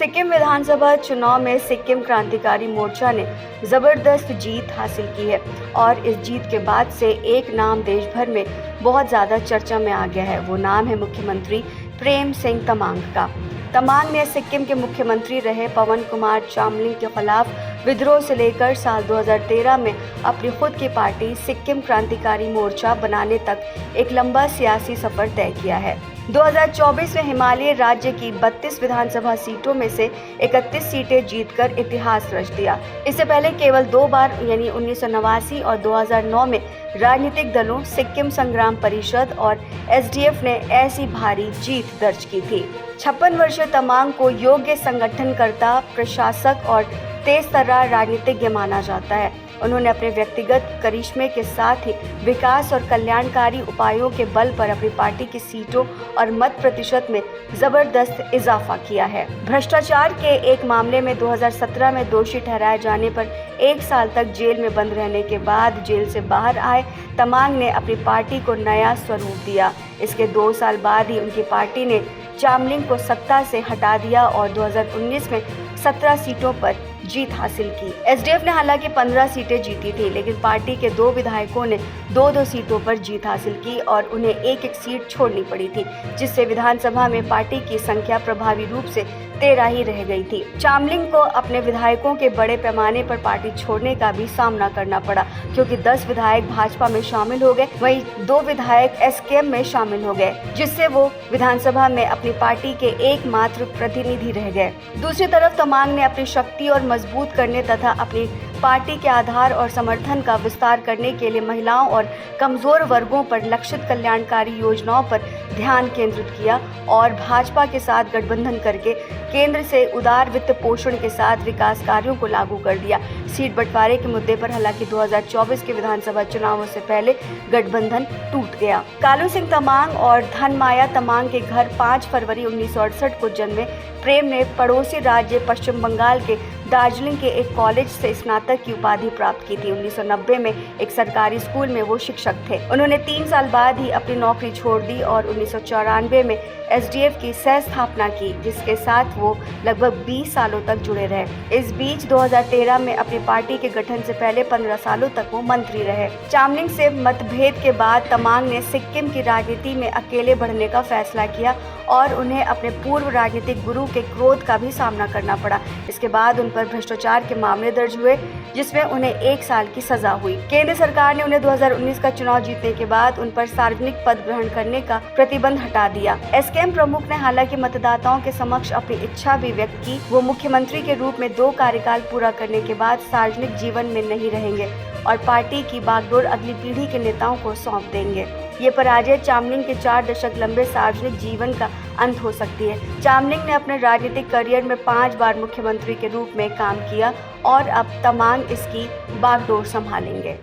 सिक्किम विधानसभा चुनाव में सिक्किम क्रांतिकारी मोर्चा ने जबरदस्त जीत हासिल की है और इस जीत के बाद से एक नाम देश भर में बहुत ज़्यादा चर्चा में आ गया है। वो नाम है मुख्यमंत्री प्रेम सिंह तमांग का। तमांग ने सिक्किम के मुख्यमंत्री रहे पवन कुमार चामलिंग के खिलाफ विद्रोह से लेकर साल 2013 में अपनी खुद की पार्टी सिक्किम क्रांतिकारी मोर्चा बनाने तक एक लंबा सियासी सफर तय किया है। 2024 में हिमालय राज्य की 32 विधानसभा सीटों में से 31 सीटें जीतकर इतिहास रच दिया। इससे पहले केवल 2 बार यानी 1989 और 2009 में राजनीतिक दलों सिक्किम संग्राम परिषद और एसडीएफ ने ऐसी भारी जीत दर्ज की थी। 56 वर्षीय तमांग को योग्य संगठनकर्ता, प्रशासक और तेज तर्रार राजनीतिज्ञ माना जाता है। उन्होंने अपने व्यक्तिगत करिश्मे के साथ ही विकास और कल्याणकारी उपायों के बल पर अपनी पार्टी की सीटों और मत प्रतिशत में जबरदस्त इजाफा किया है। भ्रष्टाचार के एक मामले में 2017 में दोषी ठहराए जाने पर 1 साल तक जेल में बंद रहने के बाद जेल से बाहर आए तमांग ने अपनी पार्टी को नया स्वरूप दिया। इसके 2 साल बाद ही उनकी पार्टी ने चामलिंग को सत्ता से हटा दिया और 2019 में 17 सीटों पर जीत हासिल की। एसडीएफ ने हालांकि 15 सीटें जीती थी, लेकिन पार्टी के 2 विधायकों ने 2-2 सीटों पर जीत हासिल की और उन्हें 1-1 सीट छोड़नी पड़ी थी, जिससे विधानसभा में पार्टी की संख्या प्रभावी रूप से 13 ही रह गई थी। चामलिंग को अपने विधायकों के बड़े पैमाने पर पार्टी छोड़ने का भी सामना करना पड़ा, क्योंकि 10 विधायक भाजपा में शामिल हो गए, वहीं 2 विधायक एसकेएम में शामिल हो गए, जिससे वो विधानसभा में अपनी पार्टी के एकमात्र प्रतिनिधि रह गए। दूसरी तरफ तमांग ने अपनी शक्ति और मजबूत करने तथा अपनी पार्टी के आधार और समर्थन का विस्तार करने के लिए महिलाओं और कमजोर वर्गों पर लक्षित कल्याणकारी योजनाओं पर ध्यान केंद्रित किया और भाजपा के साथ गठबंधन करके केंद्र से उदार वित्त पोषण के साथ विकास कार्यों को लागू कर दिया। सीट बंटवारे के मुद्दे पर हालांकि 2024 के विधानसभा चुनावों से पहले गठबंधन टूट गया। कालू सिंह तमांग और धनमाया तमांग के घर 5 फरवरी 1968 को जन्मे प्रेम ने पड़ोसी राज्य पश्चिम बंगाल के दार्जिलिंग के एक कॉलेज से स्नातक की उपाधि प्राप्त की थी। 1990 में एक सरकारी स्कूल में वो शिक्षक थे। उन्होंने 3 साल बाद ही अपनी नौकरी छोड़ दी और 1994 में एसडीएफ की सह स्थापना की, जिसके साथ वो लगभग 20 सालों तक जुड़े रहे। इस बीच 2013 में अपनी पार्टी के गठन से पहले 15 सालों तक वो मंत्री रहे। चामलिंग से मतभेद के बाद तमांग ने सिक्किम की राजनीति में अकेले बढ़ने का फैसला किया और उन्हें अपने पूर्व राजनीतिक गुरु के क्रोध का भी सामना करना पड़ा। इसके बाद उन पर भ्रष्टाचार के मामले दर्ज हुए, जिसमें उन्हें 1 साल की सजा हुई। केंद्र सरकार ने उन्हें 2019 का चुनाव जीतने के बाद उन पर सार्वजनिक पद ग्रहण करने का प्रतिबंध हटा दिया। एसकेएम प्रमुख ने हालांकि मतदाताओं के समक्ष अपनी इच्छा भी व्यक्त की। वो मुख्यमंत्री के रूप में 2 कार्यकाल पूरा करने के बाद सार्वजनिक जीवन में नहीं रहेंगे और पार्टी की बागडोर अगली पीढ़ी के नेताओं को सौंप देंगे। ये पराजय चामलिंग के 4 दशक लंबे सार्वजनिक जीवन का अंत हो सकती है। चामलिंग ने अपने राजनीतिक करियर में 5 बार मुख्यमंत्री के रूप में काम किया और अब तमांग इसकी बागडोर संभालेंगे।